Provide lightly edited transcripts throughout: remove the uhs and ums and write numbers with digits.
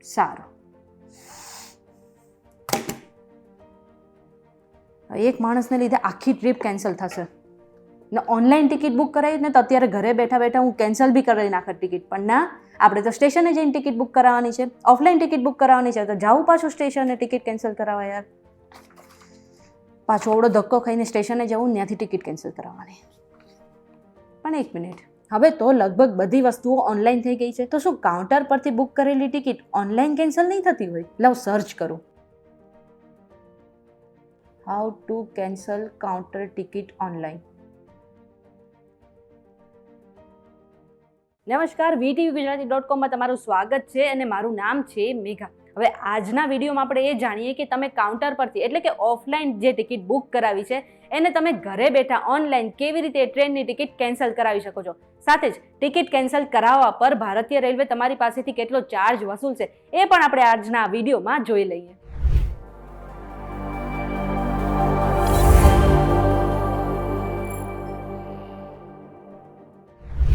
સારું, એક માણસને લીધે આખી ટ્રીપ કેન્સલ થશે ને ઓનલાઈન ટિકિટ બુક કરાવી ને તો અત્યારે ઘરે બેઠા બેઠા હું કેન્સલ બી કરી નાખત ટિકિટ, પણ ના, આપણે તો સ્ટેશને જઈને ટિકિટ બુક કરાવવાની છે, ઓફલાઈન ટિકિટ બુક કરાવવાની છે, તો જાઉં પાછું સ્ટેશને ટિકિટ કેન્સલ કરાવવા યાર. પાછો ઓવડો ધક્કો ખાઈને સ્ટેશને જવું, ત્યાંથી ટિકિટ કેન્સલ કરાવવાની. પણ એક મિનિટ, હવે તો લગભગ બધી વસ્તુઓ ઓનલાઈન થઈ ગઈ છે, તો શું કાઉન્ટર પરથી બુક કરેલી ટિકિટ ઓનલાઈન કેન્સલ નહીં થતી હોય? લાવ સર્ચ કરું, how to cancel counter ticket online. નમસ્કાર, VTVGujarati.com માં તમારું સ્વાગત છે અને મારું નામ છે મેઘા. હવે આજના વિડીયોમાં આપણે એ જાણીએ કે તમે કાઉન્ટર પરથી એટલે કે ઓફલાઈન જે ટિકિટ બુક કરાવી છે એને તમે ઘરે બેઠા ઓનલાઈન કેવી રીતે ટ્રેનની ટિકિટ કેન્સલ કરાવી શકો છો. સાથે જ ટિકિટ કેન્સલ કરાવવા પર ભારતીય રેલવે તમારી પાસેથી કેટલો ચાર્જ વસૂલશે એ પણ આપણે આજના વિડીયોમાં જોઈ લઈએ.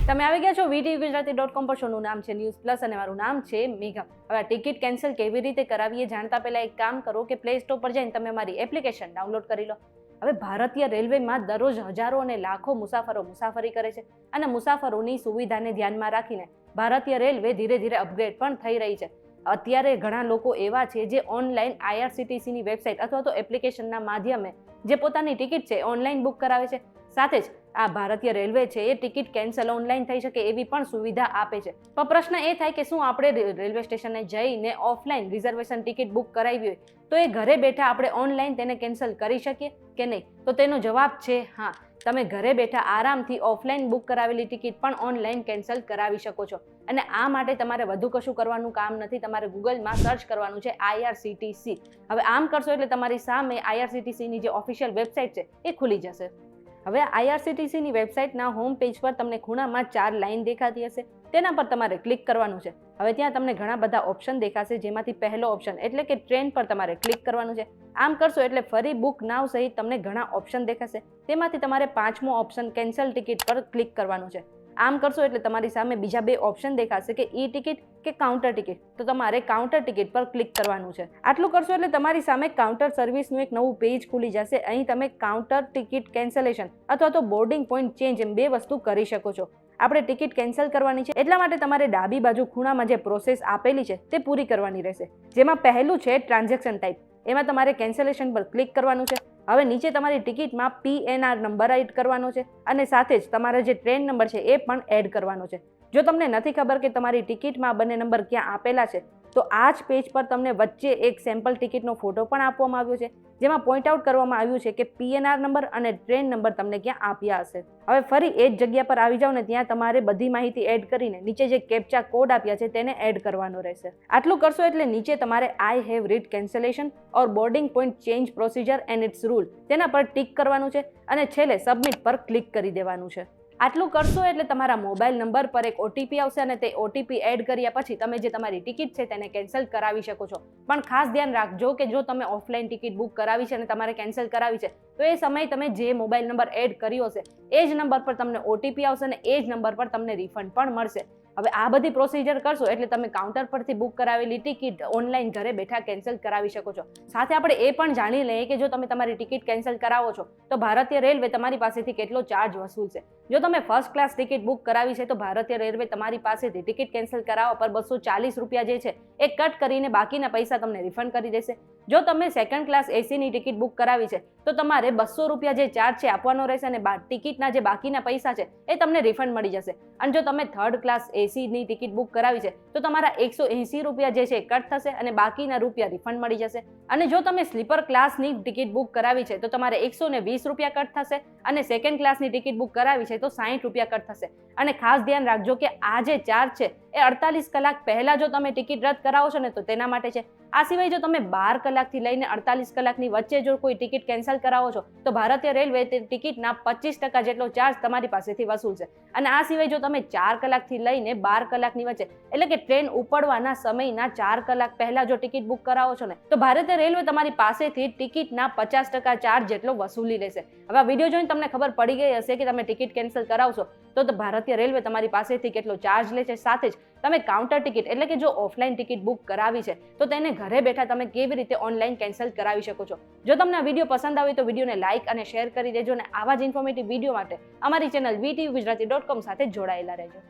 તમે આવી ગયા છો VTVGujarati.com પર. શોનું નામ છે ન્યૂઝ પ્લસ અને મારું નામ છે મેઘા. હવે ટિકિટ કેન્સલ કેવી રીતે કરાવીએ જાણતા પહેલા એક કામ કરો કે પ્લે સ્ટોર પર જઈને તમે મારી એપ્લિકેશન ડાઉનલોડ કરી લો. હવે ભારતીય રેલવેમાં દરરોજ હજારો અને લાખો મુસાફરો મુસાફરી કરે છે અને મુસાફરોની સુવિધાને ધ્યાનમાં રાખીને ભારતીય રેલવે ધીરે ધીરે અપગ્રેડ પણ થઈ રહી છે. અત્યારે ઘણા લોકો એવા છે જે ઓનલાઈન IRCTCની વેબસાઇટ અથવા તો એપ્લિકેશનના માધ્યમે જે પોતાની ટિકિટ છે ઓનલાઈન બુક કરાવે છે. સાથે જ આ ભારતીય રેલવે છે એ ટિકિટ કેન્સલ ઓનલાઈન થઈ શકે એવી પણ સુવિધા આપે છે. પણ પ્રશ્ન એ થાય કે શું આપણે રેલવે સ્ટેશને જઈને ઓફલાઈન રિઝર્વેશન ટિકિટ બુક કરાવી હોય તો એ ઘરે બેઠા આપણે ઓનલાઈન તેને કેન્સલ કરી શકીએ કે નહીં? તો તેનો જવાબ છે હા. તમે ઘરે બેઠા આરામથી ઓફલાઈન બુક કરાવેલી ટિકિટ પણ ઓનલાઈન કેન્સલ કરાવી શકો છો. અને આ માટે તમારે વધુ કશું કરવાનું કામ નથી. તમારે ગૂગલમાં સર્ચ કરવાનું છે IRCTC. હવે આમ કરશો એટલે તમારી સામે IRCTCની જે ઓફિશિયલ વેબસાઇટ છે એ ખુલી જશે. હવે IRCTCની વેબસાઇટના હોમ પેજ પર તમને ખૂણામાં 4 લાઇન દેખાતી હશે, તેના પર તમારે ક્લિક કરવાનું છે. હવે ત્યાં તમને ઘણા બધા ઓપ્શન દેખાશે, જેમાંથી પહેલો ઓપ્શન એટલે કે ટ્રેન પર તમારે ક્લિક કરવાનું છે. આમ કરશો એટલે ફરી બુક નાવ સહિત તમને ઘણા ઓપ્શન દેખાશે, તેમાંથી તમારે 5મો ઓપ્શન કેન્સલ ટિકિટ પર ક્લિક કરવાનું છે. આમ કરશો એટલે તમારી સામે બીજા 2 ઓપ્શન દેખાશે કે ઈ ટિકિટ કે કાઉન્ટર ટિકિટ, તો તમારે કાઉન્ટર ટિકિટ પર ક્લિક કરવાનું છે. આટલું કરશો એટલે તમારી સામે કાઉન્ટર સર્વિસનું એક નવું પેજ ખુલી જશે. અહીં તમે કાઉન્ટર ટિકિટ કેન્સલેશન અથવા તો બોર્ડિંગ પોઈન્ટ ચેન્જ એમ 2 વસ્તુ કરી શકો છો. આપણે ટિકિટ કેન્સલ કરવાની છે એટલા માટે તમારે ડાબી બાજુ ખૂણામાં જે પ્રોસેસ આપેલી છે તે પૂરી કરવાની રહેશે, જેમાં પહેલું છે ટ્રાન્ઝેક્શન ટાઈપ. એમાં તમારે કેન્સલેશન પર ક્લિક કરવાનું છે. હવે નીચે તમારી ટિકિટમાં PNR નંબર એડ કરવાનો છે અને સાથે જ તમારા જે ટ્રેન નંબર છે એ પણ એડ કરવાનો છે. જો તમને નથી ખબર કે તમારી ટિકિટમાં બંને નંબર ક્યાં આપેલા છે તો આ જ પેજ પર તમને વચ્ચે એક સેમ્પલ ટિકિટનો ફોટો પણ આપવામાં આવ્યો છે, જેમાં પોઈન્ટ આઉટ કરવામાં આવ્યું છે કે PNR નંબર અને ટ્રેન નંબર તમને ક્યાં આપ્યા હશે. હવે ફરી એ જ જગ્યા પર આવી જાઓ ને ત્યાં તમારે બધી માહિતી એડ કરીને નીચે જે કેપ્ચા કોડ આપ્યા છે તેને એડ કરવાનો રહેશે. આટલું કરશો એટલે નીચે તમારે I have read cancellation or boarding point change procedure and its rule તેના પર ટિક કરવાનું છે અને છેલ્લે સબમિટ પર ક્લિક કરી દેવાનું છે. આટલું કરશો એટલે તમારા મોબાઈલ નંબર પર એક OTP આવશે અને તે OTP એડ કર્યા પછી તમે જે તમારી ટિકિટ છે તેને કેન્સલ કરાવી શકો છો. પણ ખાસ ધ્યાન રાખજો કે જો તમે ઓફલાઈન ટિકિટ બુક કરાવી છે અને તમારે કેન્સલ કરાવી છે તો એ સમયે તમે જે મોબાઈલ નંબર એડ કર્યો હશે એ જ નંબર પર તમને OTP આવશે અને એ જ નંબર પર તમને રિફંડ પણ મળશે. હવે આ બધી પ્રોસિજર કરશો એટલે તમે કાઉન્ટર પરથી બુક કરાવેલી ટિકિટ ઓનલાઈન ઘરે બેઠા કેન્સલ કરાવી શકો છો. સાથે આપણે એ પણ જાણી લઈએ કે જો તમે તમારી ટિકિટ કેન્સલ કરાવો છો તો ભારતીય રેલવે તમારી પાસેથી કેટલો ચાર્જ વસૂલશે. જો તમે ફર્સ્ટ ક્લાસ ટિકિટ બુક કરાવી છે તો ભારતીય રેલવે તમારી પાસેથી ટિકિટ કેન્સલ કરાવવા પર 240 રૂપિયા જે છે એ કટ કરીને બાકીના પૈસા તમને રિફંડ કરી દેશે. જો તમે સેકન્ડ ક્લાસ એસીની ટિકિટ બુક કરાવી છે તો તમારે 200 રૂપિયા જે ચાર્જ છે આપવાનો રહેશે અને ટિકિટના જે બાકીના પૈસા છે એ તમને રિફંડ મળી જશે. અને જો તમે થર્ડ ક્લાસ એસીની ટિકિટ બુક કરાવી છે તો તમારા 180 રૂપિયા જે છે કટ થશે અને બાકીના રૂપિયા રિફંડ મળી જશે. અને જો તમે સ્લીપર ક્લાસની ટિકિટ બુક કરાવી છે તો તમારે 120 રૂપિયા કટ થશે અને સેકન્ડ ક્લાસની ટિકિટ બુક કરાવી છે તો 60 રૂપિયા કટ થશે. અને ખાસ ધ્યાન રાખજો કે આ જે ચાર્જ છે એ 48 કલાક પહેલા જો તમે ટિકિટ રદ કરાવો છો ને તો તેના માટે છે. આ સિવાય જો તમે 12 કલાકથી લઈને 48 કલાકની વચ્ચે જો કોઈ ટિકિટ કેન્સલ કરાવો છો તો ભારતીય રેલવે તે ટિકિટના 25% જેટલો ચાર્જ તમારી પાસેથી વસૂલશે. અને આ સિવાય જો તમે 4 કલાકથી લઈને 12 કલાકની વચ્ચે એટલે કે ટ્રેન ઉપડવાના સમયના 4 કલાક પહેલા જો ટિકિટ બુક કરાવો છો ને તો ભારતીય રેલવે તમારી પાસેથી ટિકિટના 50% ચાર્જ જેટલો વસૂલી લેશે. હવે આ વિડીયો જોઈને તમને ખબર પડી ગઈ હશે કે તમે ટિકિટ કેન્સલ કરાવશો તો ભારતીય રેલવે તમારી પાસેથી કેટલો ચાર્જ લે છે, સાથે જ તમે કાઉન્ટર ટિકિટ એટલે કે જો ઓફલાઈન ટિકિટ બુક કરાવી છે તો તેને ઘરે બેઠા તમે કેવી રીતે ઓનલાઈન કેન્સલ કરાવી શકો છો. જો તમને આ વિડીયો પસંદ આવે તો વિડીયોને લાઇક અને શેર કરી દેજો અને આવા જ ઇન્ફોર્મેટિવ વિડીયો માટે અમારી ચેનલ VTV Gujarati.com સાથે જોડાયેલા રહેજો.